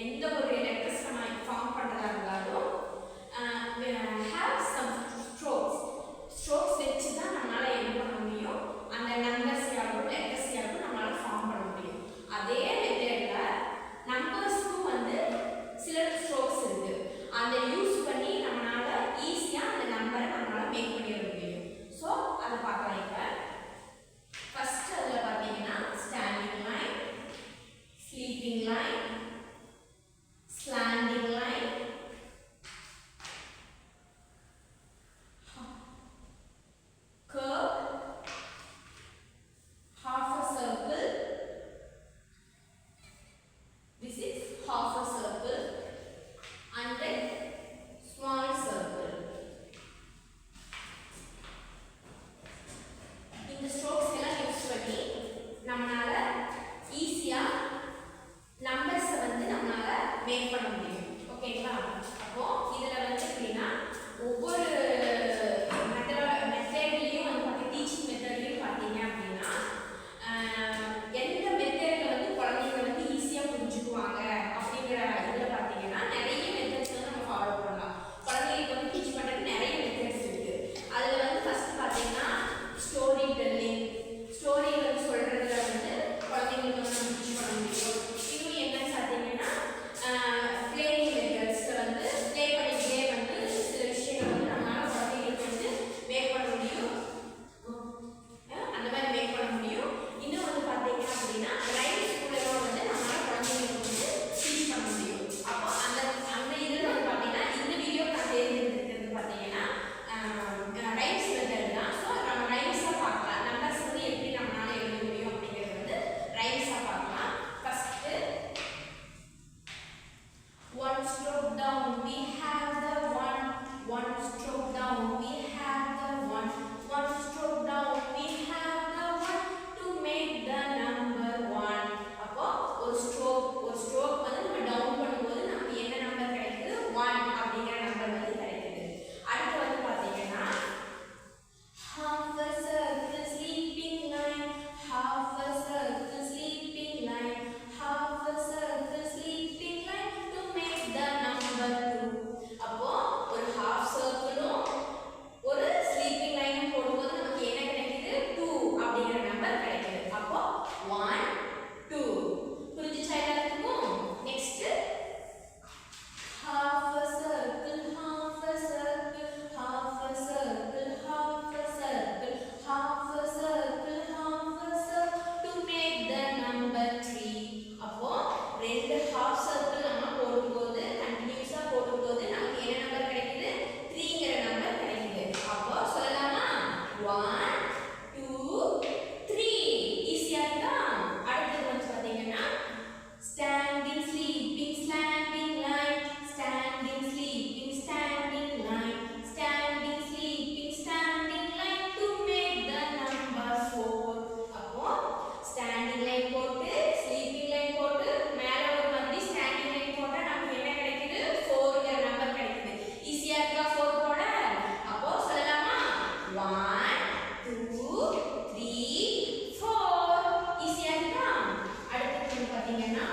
எந்த ஒரு லெட்டர்ஸ் நம்ம ஃபார்ம் பண்றதா இருந்தாலும் have some strokes வச்சு தான் நம்மளால என்ன பண்ண முடியும், அந்த நம்பர்ஸ் யாரும் லெட்டர்ஸ் யாரும் நம்மளால ஃபார்ம் பண்ண முடியும். அதே மெத்தட்ல நம்பர்ஸ்க்கும் வந்து சில ஸ்ட்ரோக்ஸ் இருக்கு. அதை யூஸ் பண்ணி நம்மளால ஈஸியா அந்த நம்பரை நம்மளால மேக் பண்ணிட முடியும். ஸோ அதை பார்க்கலாம். இப்போ ஃபர்ஸ்ட் அதில் பார்த்தீங்கன்னா standing line, sleeping line, slanting line, curve, half a circle, this is half a circle, and then small circle. இந்த strokes எல்லாம் யூஸ் பண்ணி நம்மளால ஈஸியா நம்பர்ஸ் வந்து நம்மளால மேக் பண்ண முடியும். ஓகேங்களா? அப்போ இதுல வந்து எப்படின்னா ஒவ்வொரு மெத்தட்லயும் வந்து டீச்சிங் மெத்தட்லயும் பார்த்தீங்க அப்படின்னா எந்த மெத்தட்ல வந்து குழந்தைங்க வந்து ஈஸியா புரிஞ்சுக்குவாங்க அப்படிங்கிற இதுல பார்த்தீங்கன்னா நிறைய மெத்தட்ஸ் வந்து நம்ம ஃபாலோ பண்ணலாம். குழந்தைங்களுக்கு வந்து டீச் பண்றதுக்கு நிறைய மெத்தட்ஸ் இருக்கு. அதுல வந்து ஃபர்ஸ்ட் பார்த்தீங்கன்னா ஸ்டோரி டெல்லிங், ஸ்டோரி வந்து சொல்றதுல வந்து குழந்தைங்களுக்கு வந்து நம்ம டீச் பண்ண முடியும். இன்னும் என்ன பார்த்தீங்கன்னா பிளேயிங் மெத்தட்ஸ்ல வந்து ப்ளே பண்ணிக்கிட்டே வந்து சில விஷயங்கள் வந்து நம்மளால குழந்தைங்களுக்கு வந்து மேக் பண்ண முடியும். அந்த மாதிரி மேக் பண்ண முடியும். இன்னும் வந்து பார்த்தீங்க அப்படின்னா ரைம்ஸ் மூலமா வந்து நம்மளால குழந்தைங்களுக்கு வந்து டீச் பண்ண முடியும். அப்போ அந்த இதில் வந்து பார்த்தீங்கன்னா இந்த வீடியோ நான் தேர்ந்தெடுக்கிறது பார்த்தீங்கன்னா ரைம்ஸ் மெத்தட் தான். ஸோ நம்ம ரைம்ஸாக பார்க்கலாம். நம்பர்ஸ் வந்து எப்படி நம்மளால எழுத முடியும் அப்படிங்கிறது வந்து ரைம்ஸாக பார்க்கலாம். First one stroke down we have the one stroke down we have the one stroke down we have the one to make the number one. அப்போ ஒரு ஸ்ட்ரோக் வந்து நம்ம டவுன் பண்ணும்போது நமக்கு என்ன நம்பர் கிடைக்குது, 1 அப்படிங்கிற நம்பர் வந்து கிடைக்குது. அடுத்து வந்து பாத்தீங்கன்னா half a circle sleeping line, half a circle sleeping line, half a circle sleeping line to make the number 2. அப்போ ஒரு half circle-ம் ஒரு sleeping line போடும்போது நமக்கு என்ன கிடைக்குது, 2 அப்படிங்கிற நம்பர் கிடைக்குது. அப்போ 1 2 புரிஞ்சுச்சா எல்லாத்துக்கும்? Next half a circle, half a circle, half a circle, half a circle, half a circle, half a circle to make the number 3. அப்போ ரெண்டு half circle நம்ம போடும்போது கண்டினியூஸா போடும்போது நமக்கு என்ன நம்பர் கிடைக்குது, 3ங்கிற நம்பர் கிடைக்குது. அப்போ சொல்லலாமா 1 2 3. ஈஸியா இருக்கா? அடுத்து வந்து பாத்தீங்கன்னா standing sleeping standing line, standing sleeping standing line, standing sleeping standing line to make the number 4. அப்போ standing line போட்டு sleeping line போட்டு மேல ஒரு மாதிரி standing line போட்டா நமக்கு என்ன கிடைக்குது, 4ங்கிற நம்பர் கிடைக்குது. ஈஸியா இருக்கா 4 போட? அப்போ சொல்லலாமா 1 2 3 4. ஈஸியா இருக்கா? அடுத்து வந்து பாத்தீங்கன்னா